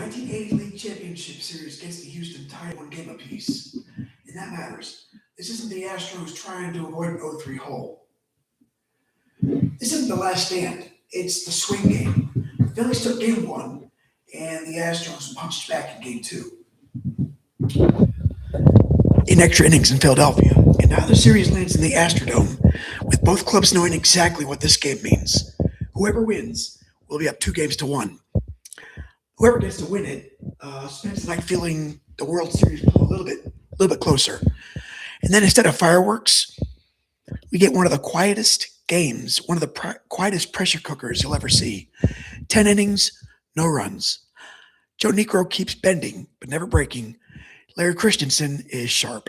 1980 League Championship Series gets the Houston tied one game apiece, and that matters. This isn't the Astros trying to avoid an 0-3 hole. This isn't the last stand. It's the swing game. The Phillies took game one, and the Astros punched back in game two. In extra innings in Philadelphia, and now the series lands in the Astrodome, with both clubs knowing exactly what this game means. Whoever wins will be up 2 games to 1. Whoever gets to win it spends the night feeling the World Series a little bit closer. And then instead of fireworks, we get one of the quietest games, one of the quietest pressure cookers you'll ever see. 10 innings, no runs. Joe Niekro keeps bending, but never breaking. Larry Christensen is sharp.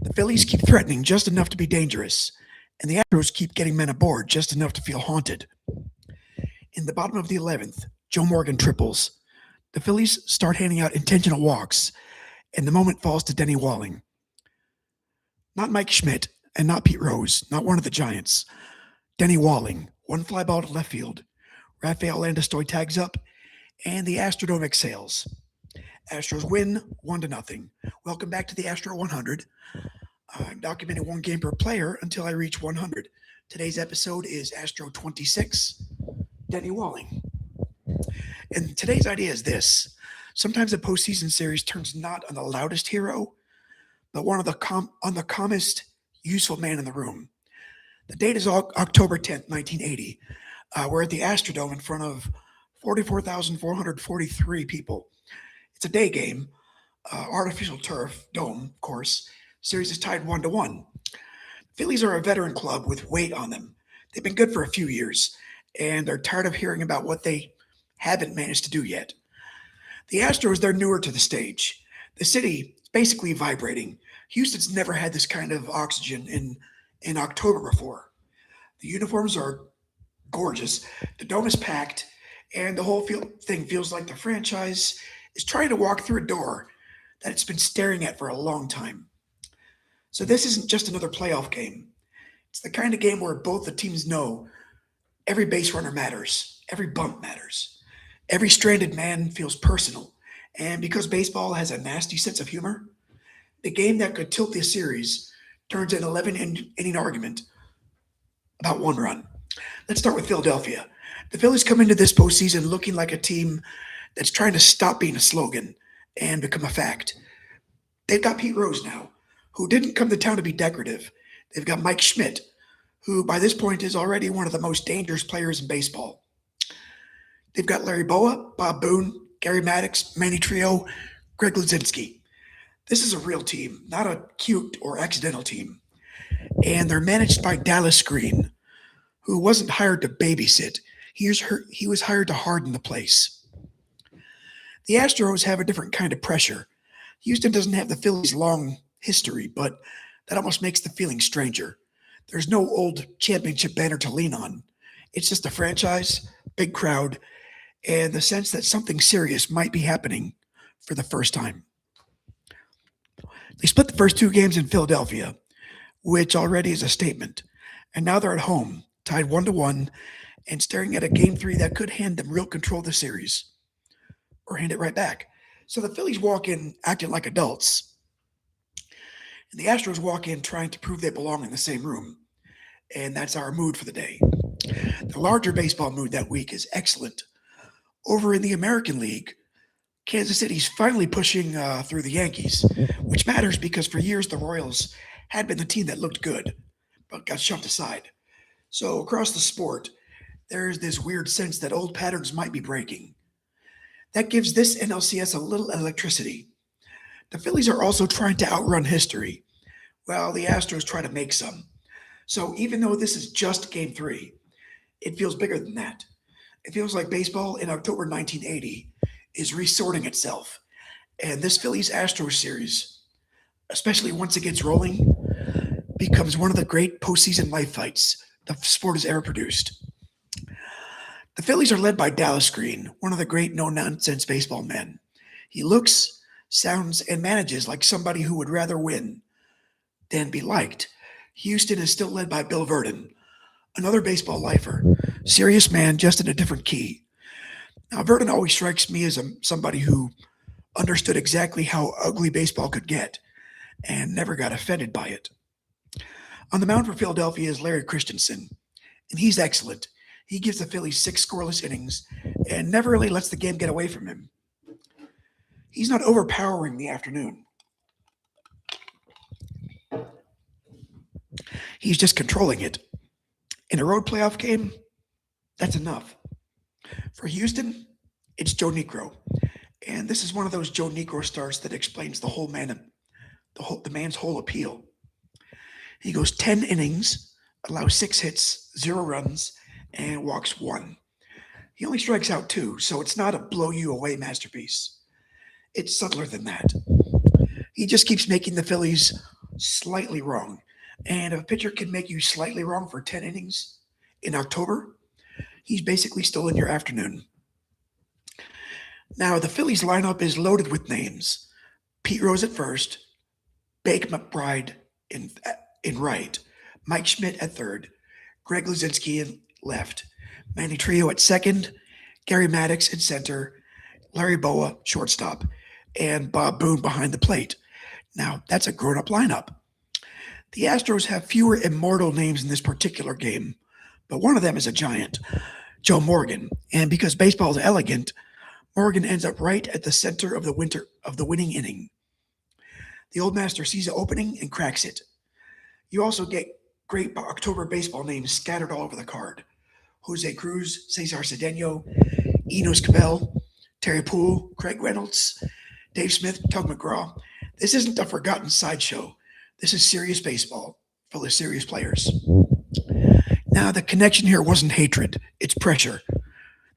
The Phillies keep threatening just enough to be dangerous, and the Astros keep getting men aboard just enough to feel haunted. In the bottom of the 11th, Joe Morgan triples. The Phillies start handing out intentional walks, and the moment falls to Denny Walling. Not Mike Schmidt, and not Pete Rose, not one of the Giants. Denny Walling, one fly ball to left field. Rafael Landestoy tags up, and the Astrodome exhales. Astros win 1-0. Welcome back to the Astro 100. I'm documenting one game per player until I reach 100. Today's episode is Astro 26, Denny Walling. And today's idea is this. Sometimes a postseason series turns not on the loudest hero, but one of on the calmest, useful man in the room. The date is October 10th, 1980. We're at the Astrodome in front of 44,443 people. It's a day game, artificial turf, dome, of course. Series is tied 1-1. Phillies are a veteran club with weight on them. They've been good for a few years, and they're tired of hearing about what they haven't managed to do yet. The Astros, they're newer to the stage. The city is basically vibrating. Houston's never had this kind of oxygen in October before. The uniforms are gorgeous. The dome is packed, and the whole thing feels like the franchise is trying to walk through a door that it's been staring at for a long time. So this isn't just another playoff game. It's the kind of game where both the teams know every base runner matters, every bump matters. Every stranded man feels personal, and because baseball has a nasty sense of humor, the game that could tilt the series turns an 11-inning argument about one run. Let's start with Philadelphia. The Phillies come into this postseason looking like a team that's trying to stop being a slogan and become a fact. They've got Pete Rose now, who didn't come to town to be decorative. They've got Mike Schmidt, who by this point is already one of the most dangerous players in baseball. They've got Larry Boa, Bob Boone, Gary Maddox, Manny Trio, Greg Luzinski. This is a real team, not a cute or accidental team. And they're managed by Dallas Green, who wasn't hired to babysit. He was hired to harden the place. The Astros have a different kind of pressure. Houston doesn't have the Phillies' long history, but that almost makes the feeling stranger. There's no old championship banner to lean on. It's just a franchise, big crowd, and the sense that something serious might be happening for the first time. They split the first 2 games in Philadelphia, which already is a statement. And now they're at home, tied 1-1, and staring at a game 3 that could hand them real control of the series, or hand it right back. So the Phillies walk in acting like adults, and the Astros walk in trying to prove they belong in the same room. And that's our mood for the day. The larger baseball mood that week is excellent. Over in the American League, Kansas City's finally pushing through the Yankees, which matters because for years the Royals had been the team that looked good, but got shoved aside. So across the sport, there's this weird sense that old patterns might be breaking. That gives this NLCS a little electricity. The Phillies are also trying to outrun history, while the Astros try to make some. So even though this is just Game 3, it feels bigger than that. It feels like baseball in October 1980 is resorting itself. And this Phillies-Astros series, especially once it gets rolling, becomes one of the great postseason life fights the sport has ever produced. The Phillies are led by Dallas Green, one of the great no-nonsense baseball men. He looks, sounds, and manages like somebody who would rather win than be liked. Houston is still led by Bill Verdon, another baseball lifer, serious man just in a different key. Now, Verdon always strikes me as somebody who understood exactly how ugly baseball could get and never got offended by it. On the mound for Philadelphia is Larry Christensen, and he's excellent. He gives the Phillies 6 scoreless innings and never really lets the game get away from him. He's not overpowering the afternoon. He's just controlling it. In a road playoff game, that's enough. For Houston, it's Joe Niekro. And this is one of those Joe Niekro starts that explains the man's whole appeal. He goes 10 innings, allows 6 hits, 0 runs, and walks 1. He only strikes out 2, so it's not a blow you away masterpiece. It's subtler than that. He just keeps making the Phillies slightly wrong. And if a pitcher can make you slightly wrong for 10 innings in October, he's basically still in your afternoon. Now, the Phillies lineup is loaded with names. Pete Rose at first, Bake McBride in right, Mike Schmidt at third, Greg Luzinski in left, Manny Trio at second, Gary Maddox in center, Larry Boa shortstop, and Bob Boone behind the plate. Now, that's a grown-up lineup. The Astros have fewer immortal names in this particular game, but one of them is a giant, Joe Morgan. And because baseball is elegant, Morgan ends up right at the center of the winning inning. The old master sees an opening and cracks it. You also get great October baseball names scattered all over the card. Jose Cruz, Cesar Cedeno, Enos Cabell, Terry Poole, Craig Reynolds, Dave Smith, Tug McGraw. This isn't a forgotten sideshow. This is serious baseball, full of serious players. Now, the connection here wasn't hatred, it's pressure.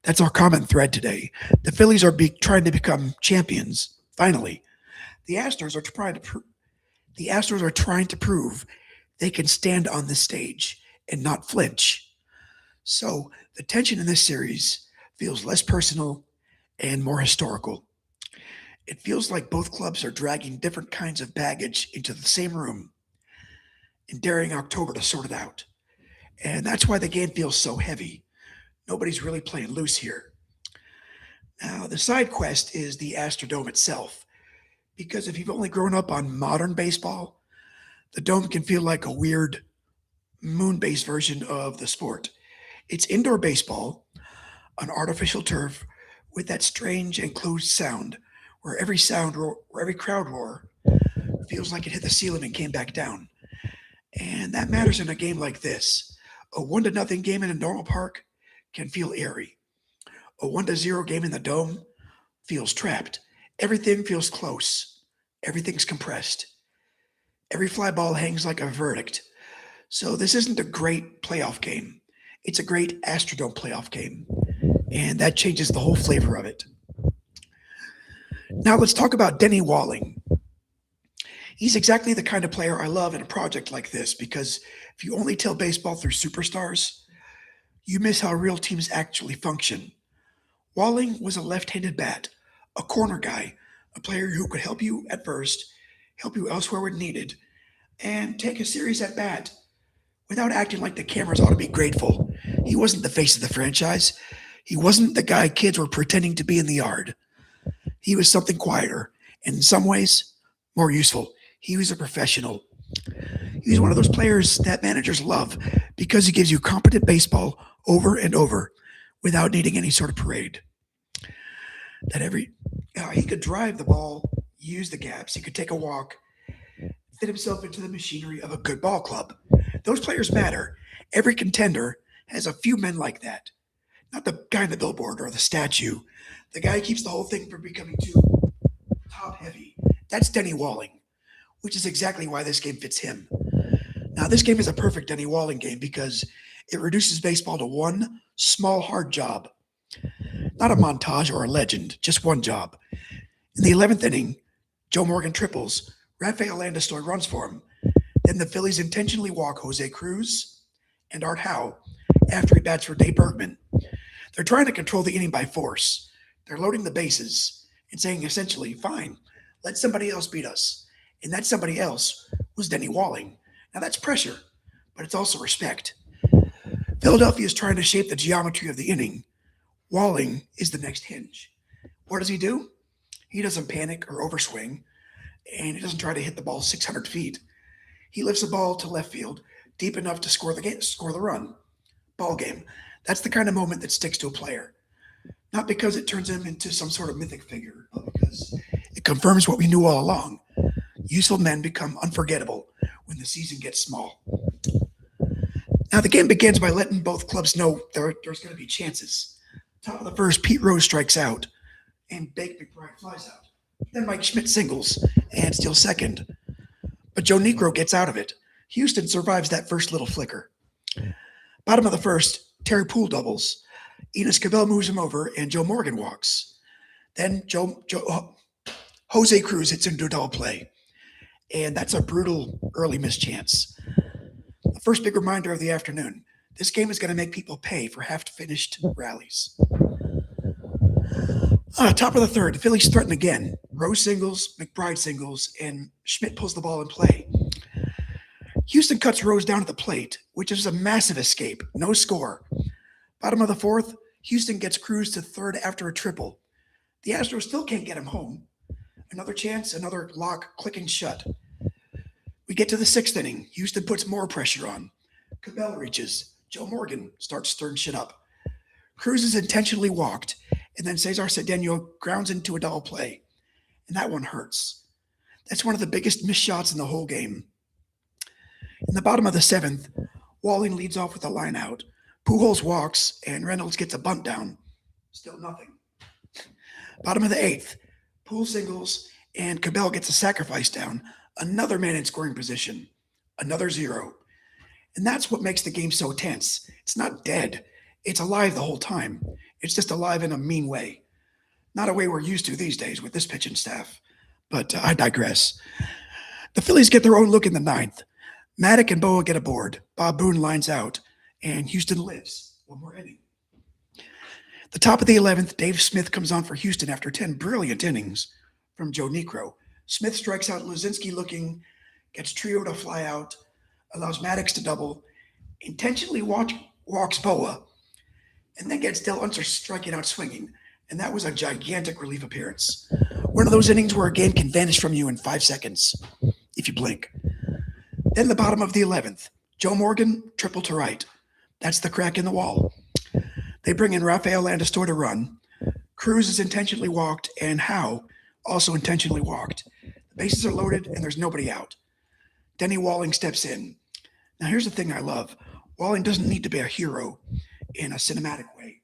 That's our common thread today. The Phillies are trying to become champions, finally. The Astros are trying to prove they can stand on this stage and not flinch. So the tension in this series feels less personal and more historical. It feels like both clubs are dragging different kinds of baggage into the same room and daring October to sort it out. And that's why the game feels so heavy. Nobody's really playing loose here. Now, the side quest is the Astrodome itself, because if you've only grown up on modern baseball, the dome can feel like a weird moon-based version of the sport. It's indoor baseball on artificial turf with that strange enclosed sound where every crowd roar feels like it hit the ceiling and came back down. And that matters in a game like this. A 1-0 game in a normal park can feel eerie. A 1-0 game in the dome feels trapped. Everything feels close. Everything's compressed. Every fly ball hangs like a verdict. So this isn't a great playoff game. It's a great Astrodome playoff game. And that changes the whole flavor of it. Now let's talk about Denny Walling. He's exactly the kind of player I love in a project like this, because if you only tell baseball through superstars, you miss how real teams actually function. Walling was a left-handed bat, a corner guy, a player who could help you at first, help you elsewhere when needed, and take a series at bat without acting like the cameras ought to be grateful. He wasn't the face of the franchise. He wasn't the guy kids were pretending to be in the yard. He was something quieter, and in some ways, more useful. He was a professional. He was one of those players that managers love because he gives you competent baseball over and over without needing any sort of parade. He could drive the ball, use the gaps, he could take a walk, fit himself into the machinery of a good ball club. Those players matter. Every contender has a few men like that. Not the guy in the billboard or the statue. The guy who keeps the whole thing from becoming too top heavy. That's Denny Walling, which is exactly why this game fits him. Now, this game is a perfect Denny Walling game because it reduces baseball to one small, hard job. Not a montage or a legend, just one job. In the 11th inning, Joe Morgan triples. Rafael Landis runs for him. Then the Phillies intentionally walk Jose Cruz and Art Howe after he bats for Dave Bergman. They're trying to control the inning by force. They're loading the bases and saying essentially, fine, let somebody else beat us. And that somebody else was Denny Walling. Now that's pressure, but it's also respect. Philadelphia is trying to shape the geometry of the inning. Walling is the next hinge. What does he do? He doesn't panic or overswing, and he doesn't try to hit the ball 600 feet. He lifts the ball to left field deep enough to score the run. Ball game. That's the kind of moment that sticks to a player. Not because it turns him into some sort of mythic figure, but because it confirms what we knew all along. Useful men become unforgettable when the season gets small. Now, the game begins by letting both clubs know there's going to be chances. Top of the first, Pete Rose strikes out, and Bake McBride flies out. Then Mike Schmidt singles and steals second. But Joe Negro gets out of it. Houston survives that first little flicker. Bottom of the first, Terry Poole doubles. Enos Cabell moves him over, and Joe Morgan walks. Then Jose Cruz hits into a double play. And that's a brutal early missed chance. The first big reminder of the afternoon. This game is going to make people pay for half-finished rallies. Top of the third, the Phillies threaten again. Rose singles, McBride singles, and Schmidt pulls the ball in play. Houston cuts Rose down to the plate, which is a massive escape. No score. Bottom of the fourth, Houston gets Cruz to third after a triple. The Astros still can't get him home. Another chance, another lock clicking shut. We get to the sixth inning. Houston puts more pressure on. Cabell reaches. Joe Morgan starts stirring shit up. Cruz is intentionally walked, and then Cesar Cedeno grounds into a double play. And that one hurts. That's one of the biggest missed shots in the whole game. In the bottom of the seventh, Walling leads off with a line out. Pujols walks, and Reynolds gets a bunt down. Still nothing. Bottom of the eighth, Poole singles, and Cabell gets a sacrifice down. Another man in scoring position. Another zero. And that's what makes the game so tense. It's not dead. It's alive the whole time. It's just alive in a mean way. Not a way we're used to these days with this pitching staff. But I digress. The Phillies get their own look in the ninth. Maddock and Boa get aboard. Bob Boone lines out. And Houston lives. One more inning. The top of the 11th, Dave Smith comes on for Houston after 10 brilliant innings from Joe Negro. Smith strikes out Luzinski looking, gets Trio to fly out, allows Maddox to double, intentionally walks Boa, and then gets Del Unser striking out swinging. And that was a gigantic relief appearance. One of those innings where a game can vanish from you in 5 seconds, if you blink. Then the bottom of the 11th, Joe Morgan, triple to right. That's the crack in the wall. They bring in Rafael Landestor to run. Cruz is intentionally walked, and Howe also intentionally walked. The bases are loaded, and there's nobody out. Denny Walling steps in. Now, here's the thing I love. Walling doesn't need to be a hero in a cinematic way.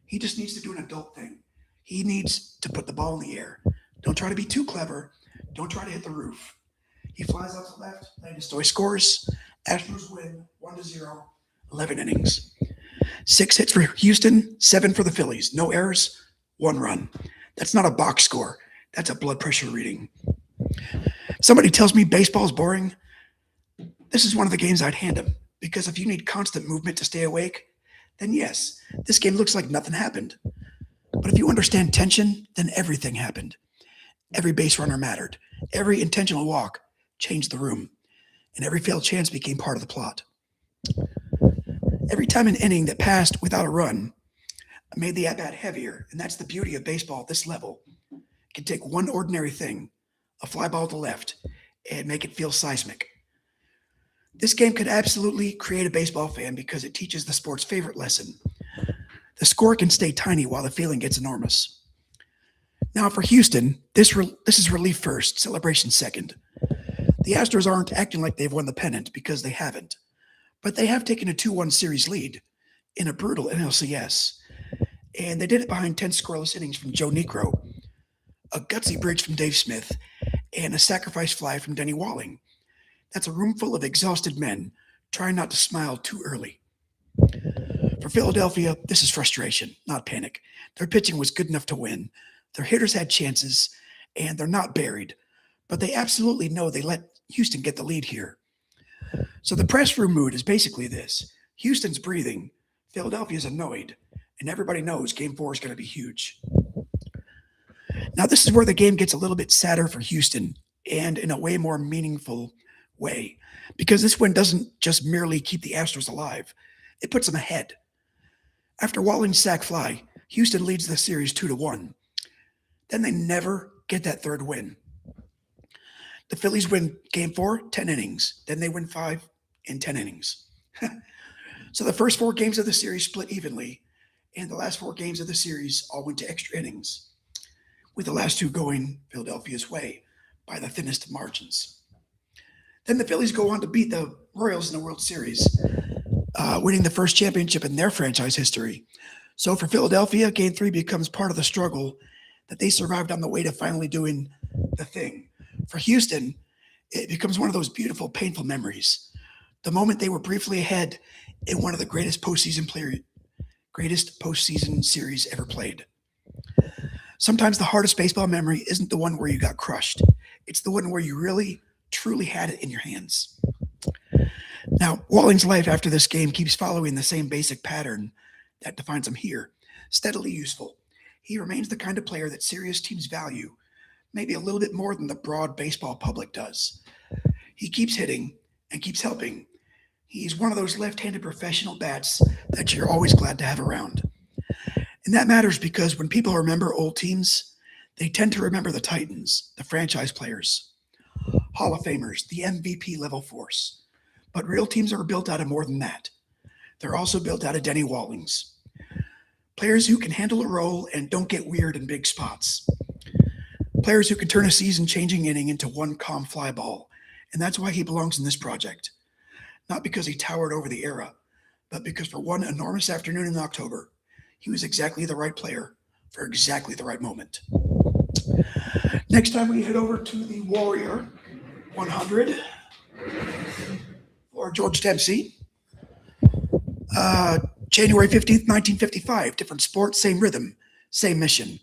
He just needs to do an adult thing. He needs to put the ball in the air. Don't try to be too clever. Don't try to hit the roof. He flies out to left. Landestor scores. Astros win 1-0, 11 innings. 6 hits for Houston, 7 for the Phillies. No errors, 1 run. That's not a box score. That's a blood pressure reading. Somebody tells me baseball's boring. This is one of the games I'd hand him, because if you need constant movement to stay awake, then yes, this game looks like nothing happened. But if you understand tension, then everything happened. Every base runner mattered. Every intentional walk changed the room. And every failed chance became part of the plot. Every time an inning that passed without a run made the at-bat heavier, and that's the beauty of baseball at this level. It can take one ordinary thing, a fly ball to left, and make it feel seismic. This game could absolutely create a baseball fan because it teaches the sport's favorite lesson. The score can stay tiny while the feeling gets enormous. Now for Houston, this is relief first, celebration second. The Astros aren't acting like they've won the pennant because they haven't. But they have taken a 2-1 series lead in a brutal NLCS. And they did it behind 10 scoreless innings from Joe Negro, a gutsy bridge from Dave Smith, and a sacrifice fly from Denny Walling. That's a room full of exhausted men trying not to smile too early. For Philadelphia, this is frustration, not panic. Their pitching was good enough to win. Their hitters had chances, and they're not buried. But they absolutely know they let Houston get the lead here. So the press room mood is basically this. Houston's breathing, Philadelphia's annoyed, and everybody knows Game 4 is going to be huge. Now, this is where the game gets a little bit sadder for Houston, and in a way more meaningful way, because this win doesn't just merely keep the Astros alive. It puts them ahead. After Walling's sac fly, Houston leads the series 2-1. Then they never get that third win. The Phillies win game 4, 10 innings. Then they win 5 in 10 innings. So the first 4 games of the series split evenly, and the last 4 games of the series all went to extra innings, with the last 2 going Philadelphia's way by the thinnest margins. Then the Phillies go on to beat the Royals in the World Series, winning the first championship in their franchise history. So for Philadelphia, Game 3 becomes part of the struggle that they survived on the way to finally doing the thing. For Houston, it becomes one of those beautiful, painful memories. The moment they were briefly ahead in one of the greatest postseason series ever played. Sometimes the hardest baseball memory isn't the one where you got crushed. It's the one where you really, truly had it in your hands. Now, Walling's life after this game keeps following the same basic pattern that defines him here. Steadily useful. He remains the kind of player that serious teams value, maybe a little bit more than the broad baseball public does. He keeps hitting and keeps helping. He's one of those left-handed professional bats that you're always glad to have around. And that matters because when people remember old teams, they tend to remember the Titans, the franchise players, Hall of Famers, the MVP level force. But real teams are built out of more than that. They're also built out of Denny Wallings. Players who can handle a role and don't get weird in big spots. Players who can turn a season-changing inning into one calm fly ball. And that's why he belongs in this project. Not because he towered over the era, but because for one enormous afternoon in October, he was exactly the right player for exactly the right moment. Next time we head over to the Warrior 100 for George Dempsey. January 15th, 1955. Different sport, same rhythm, same mission.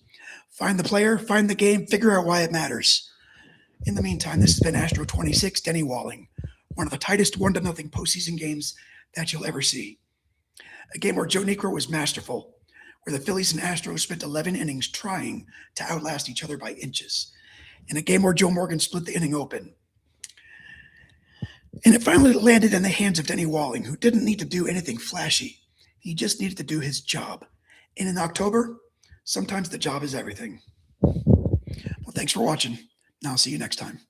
Find the player, find the game, figure out why it matters. In the meantime, this has been Astro 26, Denny Walling, one of the tightest 1-0 postseason games that you'll ever see. A game where Joe Niekro was masterful, where the Phillies and Astros spent 11 innings trying to outlast each other by inches. In a game where Joe Morgan split the inning open. And it finally landed in the hands of Denny Walling, who didn't need to do anything flashy. He just needed to do his job. And in October, sometimes the job is everything. Well, thanks for watching. Now I'll see you next time.